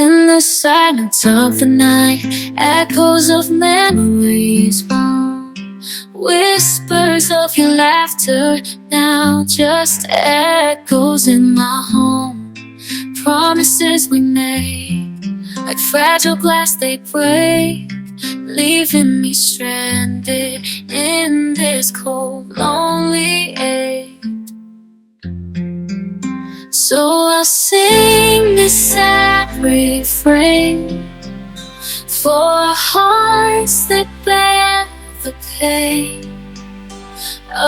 In the silence of the night, echoes of memories moan. Whispers of your laughter now just echoes in my home. Promises we made, like fragile glass they break, leaving me stranded in this cold, lonely age. So I'll sing this sad refrain for hearts that bear the pain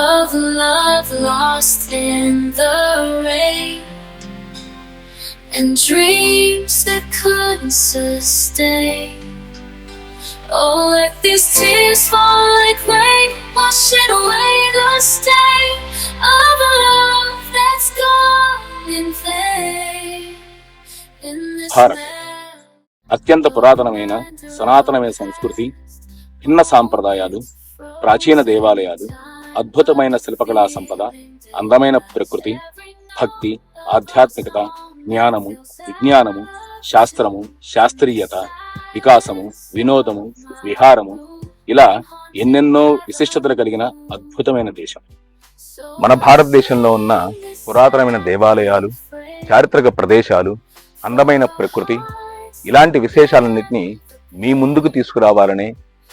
of love lost in the rain, and dreams that couldn't sustain. Oh, let these tears fall like rain, washing away the stain of a love that's gone in vain. In this Bharat అత్యంత పురాతనమైన సనాతనమైన సంస్కృతి, భిన్న సాంప్రదాయాలు, ప్రాచీన దేవాలయాలు, అద్భుతమైన శిల్పకళా సంపద, అందమైన ప్రకృతి, భక్తి, ఆధ్యాత్మికత, జ్ఞానము, విజ్ఞానము, శాస్త్రము, శాస్త్రీయత, వికాసము, వినోదము, విహారము, ఇలా ఎన్నెన్నో విశిష్టతలు కలిగిన అద్భుతమైన దేశం మన భారతదేశంలో ఉన్న పురాతనమైన దేవాలయాలు, చారిత్రక ప్రదేశాలు, అందమైన ప్రకృతి, ఇలాంటి విశేషాలన్నింటినీ మీ ముందుకు తీసుకురావాలనే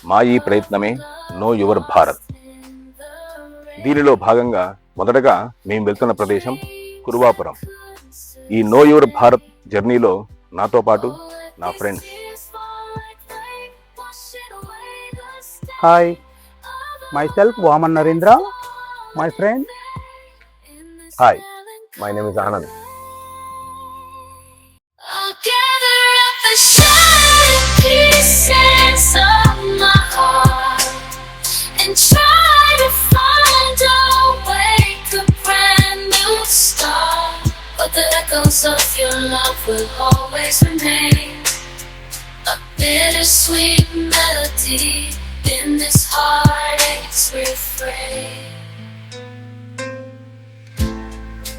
మా ఈ ప్రయత్నమే నో యువర్ భారత్. దీనిలో భాగంగా మొదటగా మేము వెళ్తున్న ప్రదేశం కురువాపురం. ఈ నో యువర్ భారత్ జర్నీలో నాతో పాటు నా friends. Hi, myself Vaman Narendra, my friend. Hi, my name is Anand. I'll gather up the shattered pieces of my heart and try to find a way to brand new start. But the echoes of your love will always remain, a bittersweet melody in this heartache's refrain.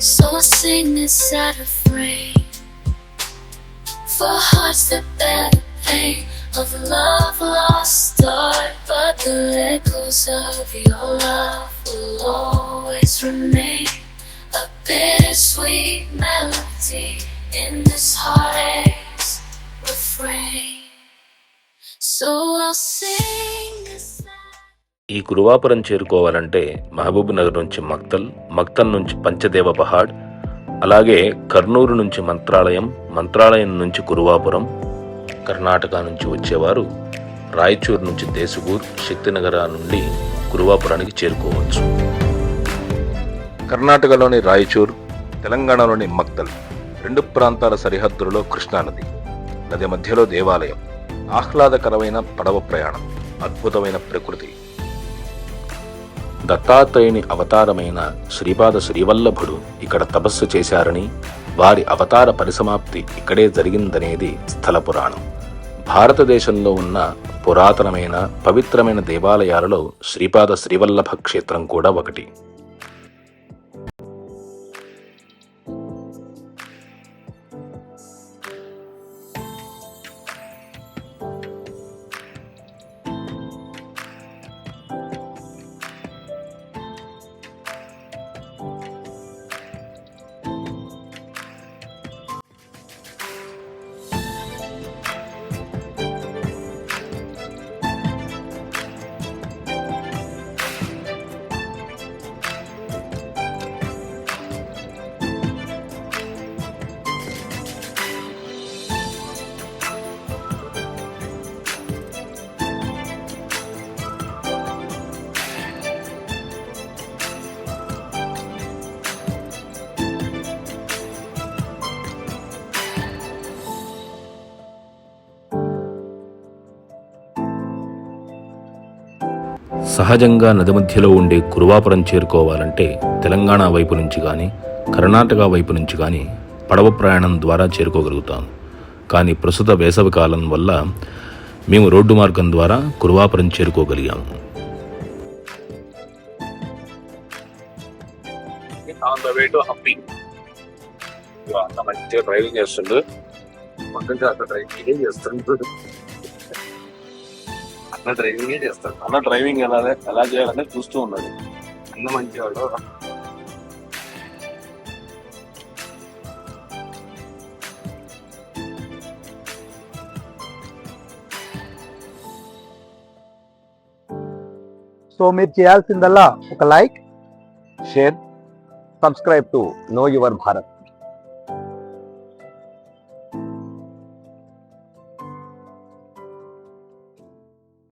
So I'll sing this sad refrain for hearts that bear the pain of love lost start. But the echoes of your love will always remain, a bittersweet melody in this heartache's refrain. So I'll sing this. ఈ కురువాపురం చేరుకోవాలంటే మహబూబ్ నగర్ నుంచి మక్తల్ నుంచి పంచదేవ పహాడ్, అలాగే కర్నూలు నుంచి మంత్రాలయం నుంచి కురువాపురం, కర్ణాటక నుంచి వచ్చేవారు రాయచూర్ నుంచి దేశపూర్, శక్తినగర నుండి కురువాపురానికి చేరుకోవచ్చు. కర్ణాటకలోని రాయచూర్, తెలంగాణలోని మక్తల్ రెండు ప్రాంతాల సరిహద్దులలో కృష్ణానది, నది మధ్యలో దేవాలయం, ఆహ్లాదకరమైన పడవ ప్రయాణం, అద్భుతమైన ప్రకృతి. దత్తాత్రేయుని అవతారమైన శ్రీపాద శ్రీవల్లభుడు ఇక్కడ తపస్సు చేశారని, వారి అవతార పరిసమాప్తి ఇక్కడే జరిగిందనేది స్థల పురాణం. భారతదేశంలో ఉన్న పురాతనమైన పవిత్రమైన దేవాలయాలలో శ్రీపాద శ్రీవల్లభ క్షేత్రం కూడా ఒకటి. సహజంగా నది మధ్యలో ఉండే కురువాపురం చేరుకోవాలంటే తెలంగాణ వైపు నుంచి కానీ కర్ణాటక వైపు నుంచి కానీ పడవ ప్రయాణం ద్వారా చేరుకోగలుగుతాం. కానీ ప్రస్తుత వేసవి కాలం వల్ల మేము రోడ్డు మార్గం ద్వారా కురువాపురం చేరుకోగలిగాము. మంచిగా డ్రైవింగ్ చేస్తుండు. పక్కన అట్లా డ్రైవింగ్ ఏం చేస్తాడు అన్న డ్రైవింగే చేస్తాడు. అన్న డ్రైవింగ్ ఎలా చేయాలని చూస్తూ ఉన్నాడు. అన్న మంచివాడు. సో మీరు చేయాల్సిందల్లా ఒక like, share, subscribe to know your Bharat.